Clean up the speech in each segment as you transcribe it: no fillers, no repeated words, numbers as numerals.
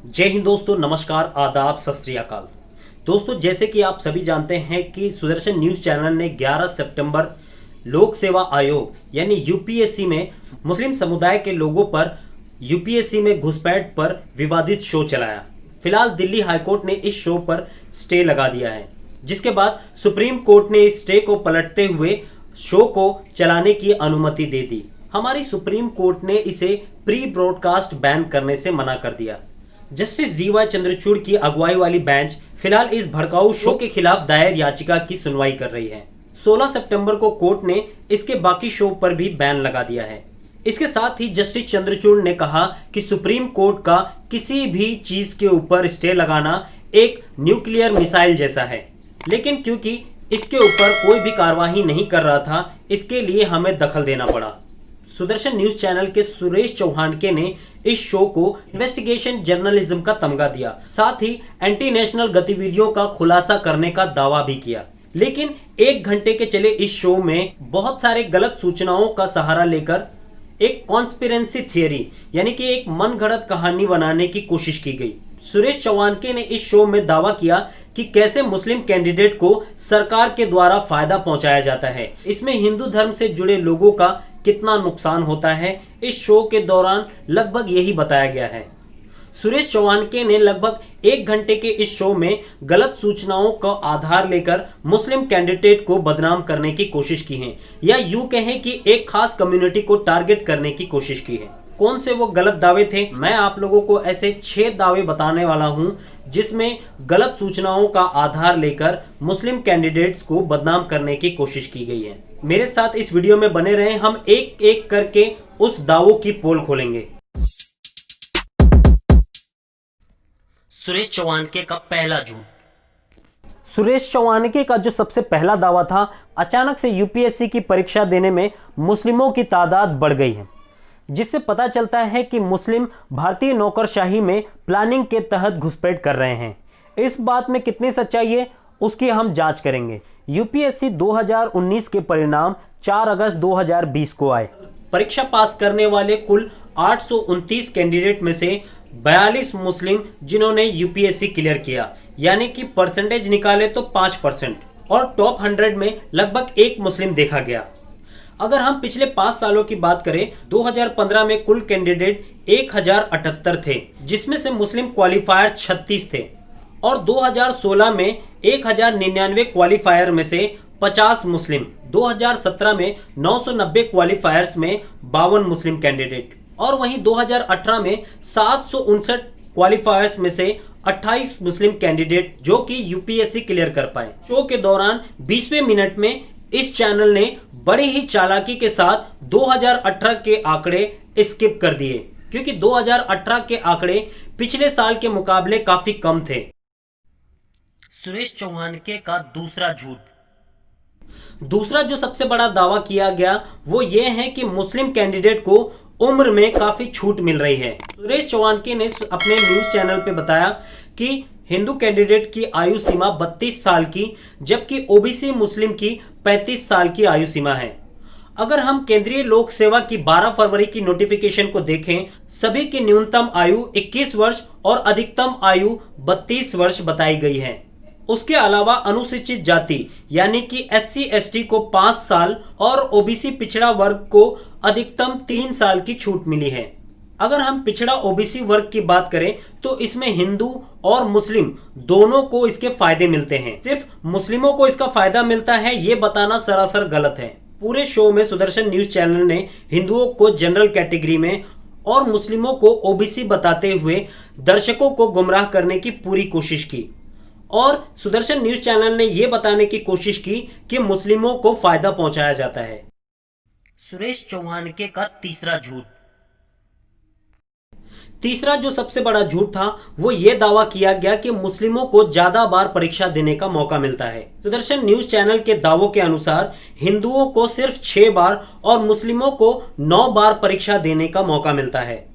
जय हिंद दोस्तों, नमस्कार, आदाब, सत श्री अकाल। दोस्तों, जैसे कि आप सभी जानते हैं कि सुदर्शन न्यूज चैनल ने 11 सितंबर लोक सेवा आयोग यानी यूपीएससी में मुस्लिम समुदाय के लोगों पर यूपीएससी में घुसपैठ पर विवादित शो चलाया। फिलहाल दिल्ली हाईकोर्ट ने इस शो पर स्टे लगा दिया है, जिसके बाद सुप्रीम कोर्ट ने इस स्टे को पलटते हुए शो को चलाने की अनुमति दे दी। हमारी सुप्रीम कोर्ट ने इसे प्री ब्रॉडकास्ट बैन करने से मना कर दिया। जस्टिस डीवाई चंद्रचूड़ की अगुवाई वाली बेंच फिलहाल इस भड़काऊ शो के खिलाफ दायर याचिका की सुनवाई कर रही है। 16 सितंबर को कोर्ट ने इसके बाकी शो पर भी बैन लगा दिया है। इसके साथ ही जस्टिस चंद्रचूड़ ने कहा कि सुप्रीम कोर्ट का किसी भी चीज के ऊपर स्टे लगाना एक न्यूक्लियर मिसाइल जैसा है, लेकिन क्योंकि इसके ऊपर कोई भी कार्यवाही नहीं कर रहा था, इसके लिए हमें दखल देना पड़ा। सुदर्शन न्यूज चैनल के सुरेश चौहानके ने इस शो को इन्वेस्टिगेशन जर्नलिज्म का तमगा दिया, साथ ही एंटी नेशनल गतिविधियों का खुलासा करने का दावा भी किया। लेकिन 1 घंटे के चले इस शो में बहुत सारे गलत सूचनाओं का सहारा लेकर एक कॉन्स्पिरेंसी थियरी यानी कि एक मनगढ़ंत कहानी बनाने की कोशिश की गई। सुरेश चौहानके ने इस शो में दावा किया कि कैसे मुस्लिम कैंडिडेट को सरकार के द्वारा फायदा पहुंचाया जाता है, इसमें हिंदू धर्म से जुड़े लोगों का कितना नुकसान होता है। इस शो के दौरान लगभग यही बताया गया है। सुरेश चौहानके ने लगभग 1 घंटे के इस शो में गलत सूचनाओं का आधार लेकर मुस्लिम कैंडिडेट को बदनाम करने की कोशिश की है, या यूं कहें कि एक खास कम्युनिटी को टारगेट करने की कोशिश की है। कौन से वो गलत दावे थे, मैं आप लोगों को ऐसे 6 दावे बताने वाला हूं जिसमें गलत सूचनाओं का आधार लेकर मुस्लिम कैंडिडेट्स को बदनाम करने की कोशिश की गई है। मेरे साथ इस वीडियो में बने रहें, हम एक एक करके उस दावों की पोल खोलेंगे। सुरेश चौहानके का पहला झूठ। सुरेश चौहानके का जो सबसे पहला दावा था, अचानक से यूपीएससी की परीक्षा देने में मुस्लिमों की तादाद बढ़ गई है, जिससे पता चलता है कि मुस्लिम भारतीय नौकरशाही में प्लानिंग के तहत घुसपैठ कर रहे हैं। इस बात में कितनी सच्चाई है, उसकी हम जांच करेंगे। यूपीएससी 2019 के परिणाम 4 अगस्त 2020 को आए। परीक्षा पास करने वाले कुल 829 कैंडिडेट में से 42 मुस्लिम जिन्होंने यूपीएससी क्लियर किया, यानी कि परसेंटेज निकाले तो 5%, और टॉप 100 में लगभग 1 मुस्लिम देखा गया। अगर हम पिछले 5 सालों की बात करें, 2015 में कुल कैंडिडेट 1078 थे, जिसमें से मुस्लिम क्वालिफायर 36 थे, और 2016 में 1099 क्वालिफायर में से 50 मुस्लिम, 2017 में 990 क्वालिफायर्स में 52 मुस्लिम कैंडिडेट, और वहीं 2018 में 759 क्वालिफायर्स में से 28 मुस्लिम कैंडिडेट जो कि यूपीएससी क्लियर कर पाए। शो के दौरान 20वें मिनट में इस चैनल ने बड़ी ही चालाकी के साथ 2018 के आंकड़े स्किप कर दिए, क्योंकि 2018 के आंकड़े पिछले साल के मुकाबले काफी कम थे। सुरेश चौहानके का दूसरा झूठ। दूसरा जो सबसे बड़ा दावा किया गया वो ये है कि मुस्लिम कैंडिडेट को उम्र में काफी छूट मिल रही है। सुरेश चौहानके ने अपने न्यूज चैनल पे बताया कि हिंदू कैंडिडेट की आयु सीमा 32 साल की, जबकि ओबीसी मुस्लिम की 35 साल की आयु सीमा है। अगर हम केंद्रीय लोक सेवा की 12 फरवरी की नोटिफिकेशन को देखें, सभी की न्यूनतम आयु 21 वर्ष और अधिकतम आयु 32 वर्ष बताई गई है। उसके अलावा अनुसूचित जाति यानी कि एससी एसटी को 5 साल और ओबीसी पिछड़ा वर्ग को अधिकतम 3 साल की छूट मिली है। अगर हम पिछड़ा ओबीसी वर्ग की बात करें तो इसमें हिंदू और मुस्लिम दोनों को इसके फायदे मिलते हैं। सिर्फ मुस्लिमों को इसका फायदा मिलता है ये बताना सरासर गलत है। पूरे शो में सुदर्शन न्यूज चैनल ने हिंदुओं को जनरल कैटेगरी में और मुस्लिमों को ओबीसी बताते हुए दर्शकों को गुमराह करने की पूरी कोशिश की, और सुदर्शन न्यूज चैनल ने यह बताने की कोशिश की कि मुस्लिमों को फायदा पहुंचाया जाता है। सुरेश चौहानके का तीसरा झूठ। तीसरा जो सबसे बड़ा झूठ था वो ये दावा किया गया कि मुस्लिमों को ज्यादा बार परीक्षा देने का मौका मिलता है। सुदर्शन न्यूज चैनल के दावों के अनुसार हिंदुओं को सिर्फ 6 बार और मुस्लिमों को 9 बार परीक्षा देने का मौका मिलता है।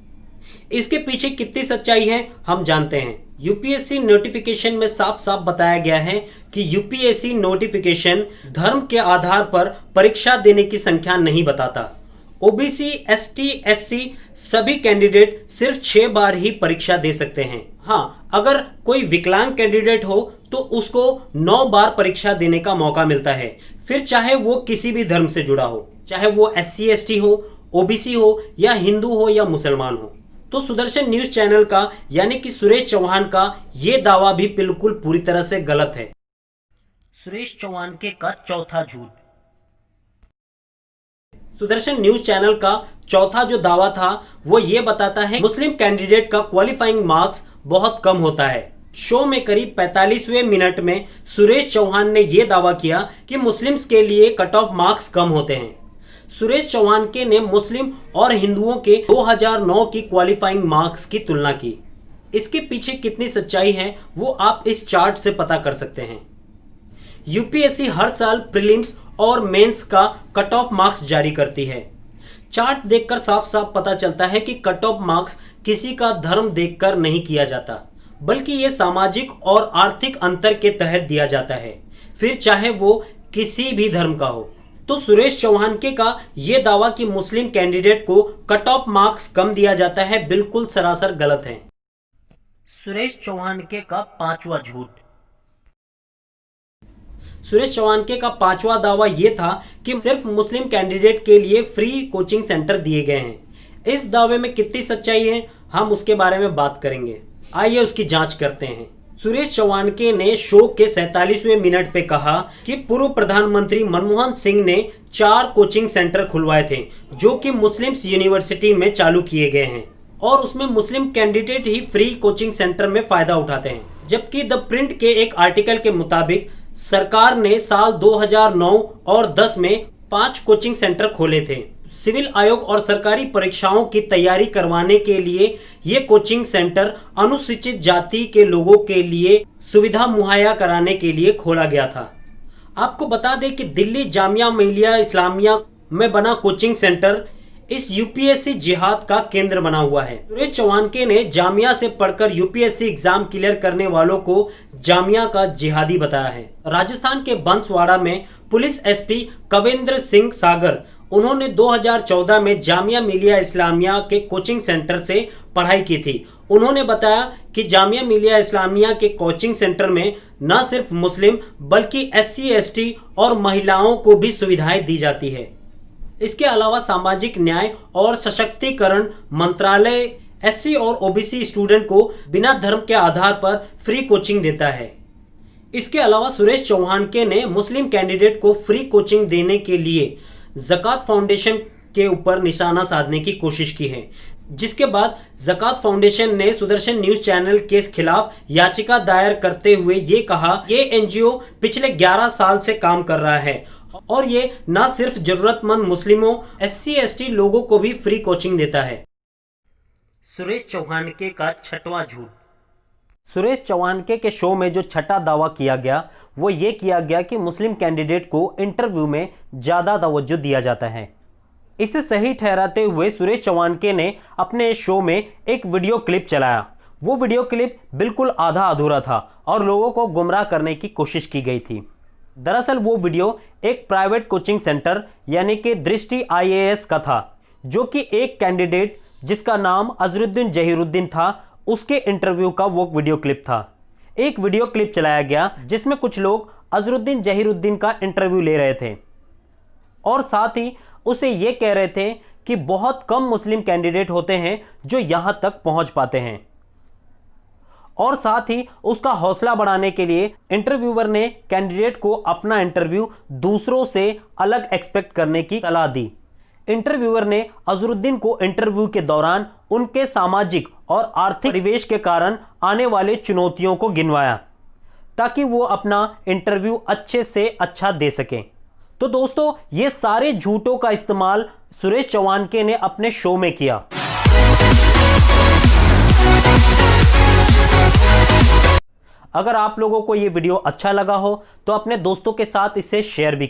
इसके पीछे कितनी सच्चाई है हम जानते हैं। यूपीएससी नोटिफिकेशन में साफ साफ बताया गया है कि यूपीएससी नोटिफिकेशन धर्म के आधार पर परीक्षा देने की संख्या नहीं बताता। ओबीसी, एसटी, एससी सभी कैंडिडेट सिर्फ 6 बार ही परीक्षा दे सकते हैं। हाँ, अगर कोई विकलांग कैंडिडेट हो तो उसको 9 बार परीक्षा देने का मौका मिलता है, फिर चाहे वो किसी भी धर्म से जुड़ा हो, चाहे वो एससी एसटी हो, ओबीसी हो या हिंदू हो या मुसलमान हो। तो सुदर्शन न्यूज चैनल का यानी कि सुरेश चौहान का ये दावा भी बिल्कुल पूरी तरह से गलत है। सुरेश चौहान के का चौथा झूठ। सुदर्शन न्यूज चैनल का चौथा जो दावा था वो ये बताता है मुस्लिम कैंडिडेट का क्वालिफाइंग मार्क्स बहुत कम होता है। शो में करीब 45वें मिनट में सुरेश चौहान ने यह दावा किया कि मुस्लिम्स के लिए कट ऑफ मार्क्स कम होते हैं। सुरेश चौहान के ने मुस्लिम और हिंदुओं के 2009 की क्वालिफाइंग मार्क्स की तुलना की। इसके पीछे कितनी सच्चाई है वो आप इस चार्ट से पता कर सकते हैं। यूपीएससी हर साल प्रीलिम्स और मेंस का कट ऑफ मार्क्स जारी करती है। चार्ट देखकर साफ साफ पता चलता है कि कट ऑफ मार्क्स किसी का धर्म देखकर नहीं किया जाता, बल्कि ये सामाजिक और आर्थिक अंतर के तहत दिया जाता है, फिर चाहे वो किसी भी धर्म का हो। तो सुरेश चौहान के का ये दावा कि मुस्लिम कैंडिडेट को कट ऑफ मार्क्स कम दिया जाता है बिल्कुल सरासर गलत है। सुरेश चौहान के का पांचवा झूठ। सुरेश चौहान के का पांचवा दावा यह था कि सिर्फ मुस्लिम कैंडिडेट के लिए फ्री कोचिंग सेंटर दिए गए हैं। इस दावे में कितनी सच्चाई है हम उसके बारे में बात करेंगे। आइए उसकी जांच करते हैं। सुरेश चौहान के ने शो के 47वें मिनट पे कहा कि पूर्व प्रधानमंत्री मनमोहन सिंह ने 4 कोचिंग सेंटर खुलवाए थे जो कि मुस्लिम्स यूनिवर्सिटी में चालू किए गए हैं और उसमें मुस्लिम कैंडिडेट ही फ्री कोचिंग सेंटर में फायदा उठाते हैं। जबकि द प्रिंट के एक आर्टिकल के मुताबिक सरकार ने साल 2009 और 10 में 5 कोचिंग सेंटर खोले थे। सिविल आयोग और सरकारी परीक्षाओं की तैयारी करवाने के लिए ये कोचिंग सेंटर अनुसूचित जाति के लोगों के लिए सुविधा मुहैया कराने के लिए खोला गया था। आपको बता दें कि दिल्ली जामिया मिलिया इस्लामिया में बना कोचिंग सेंटर इस यूपीएससी जिहाद का केंद्र बना हुआ है। सुरेश चौहान के ने जामिया से पढ़कर यूपीएससी एग्जाम क्लियर करने वालों को जामिया का जिहादी बताया है। राजस्थान के बंसवाड़ा में पुलिस एसपी कविंद्र सिंह सागर उन्होंने 2014 में जामिया मिलिया इस्लामिया के कोचिंग सेंटर से पढ़ाई की थी। उन्होंने बताया कि जामिया मिलिया इस्लामिया के कोचिंग सेंटर में न सिर्फ मुस्लिम बल्कि एससी एसटी और महिलाओं को भी सुविधाएं दी जाती है। इसके अलावा सामाजिक न्याय और सशक्तिकरण मंत्रालय एससी और ओबीसी स्टूडेंट को बिना धर्म के आधार पर फ्री कोचिंग देता है। इसके अलावा सुरेश चौहान के ने मुस्लिम कैंडिडेट को फ्री कोचिंग देने के लिए ज़कात फाउंडेशन के ऊपर निशाना साधने की कोशिश की है, जिसके बाद ज़कात फाउंडेशन ने सुदर्शन न्यूज चैनल के खिलाफ याचिका दायर करते हुए ये कहा ये एनजीओ पिछले 11 साल से काम कर रहा है और ये न सिर्फ जरूरतमंद मुस्लिमों एससी एसटी लोगों को भी फ्री कोचिंग देता है। सुरेश चौहान के का छठवां झूठ। सुरेश चौहान के शो में जो छठा दावा किया गया वो ये किया गया कि मुस्लिम कैंडिडेट को इंटरव्यू में ज्यादा तवज्जो दिया जाता है। इसे सही ठहराते हुए सुरेश चौहान के ने अपने शो में एक वीडियो क्लिप चलाया। वो वीडियो क्लिप बिल्कुल आधा अधूरा था और लोगों को गुमराह करने की कोशिश की गई थी। दरअसल वो वीडियो एक प्राइवेट कोचिंग सेंटर यानी कि दृष्टि आईएएस का था, जो कि एक कैंडिडेट जिसका नाम अजरुद्दीन जहीरुद्दीन था उसके इंटरव्यू का वो वीडियो क्लिप था। एक वीडियो क्लिप चलाया गया जिसमें कुछ लोग अजरुद्दीन जहीरुद्दीन का इंटरव्यू ले रहे थे और साथ ही उसे ये कह रहे थे कि बहुत कम मुस्लिम कैंडिडेट होते हैं जो यहां तक पहुंच पाते हैं और साथ ही उसका हौसला बढ़ाने के लिए इंटरव्यूअर ने कैंडिडेट को अपना इंटरव्यू दूसरों से अलग एक्सपेक्ट करने की सलाह दी। इंटरव्यूअर ने अजरुद्दीन को इंटरव्यू के दौरान उनके सामाजिक और आर्थिक परिवेश के कारण आने वाले चुनौतियों को गिनवाया ताकि वो अपना इंटरव्यू अच्छे से अच्छा दे सकें। तो दोस्तों ये सारे झूठों का इस्तेमाल सुरेश चौहान के ने अपने शो में किया। अगर आप लोगों को ये वीडियो अच्छा लगा हो तो अपने दोस्तों के साथ इसे शेयर भी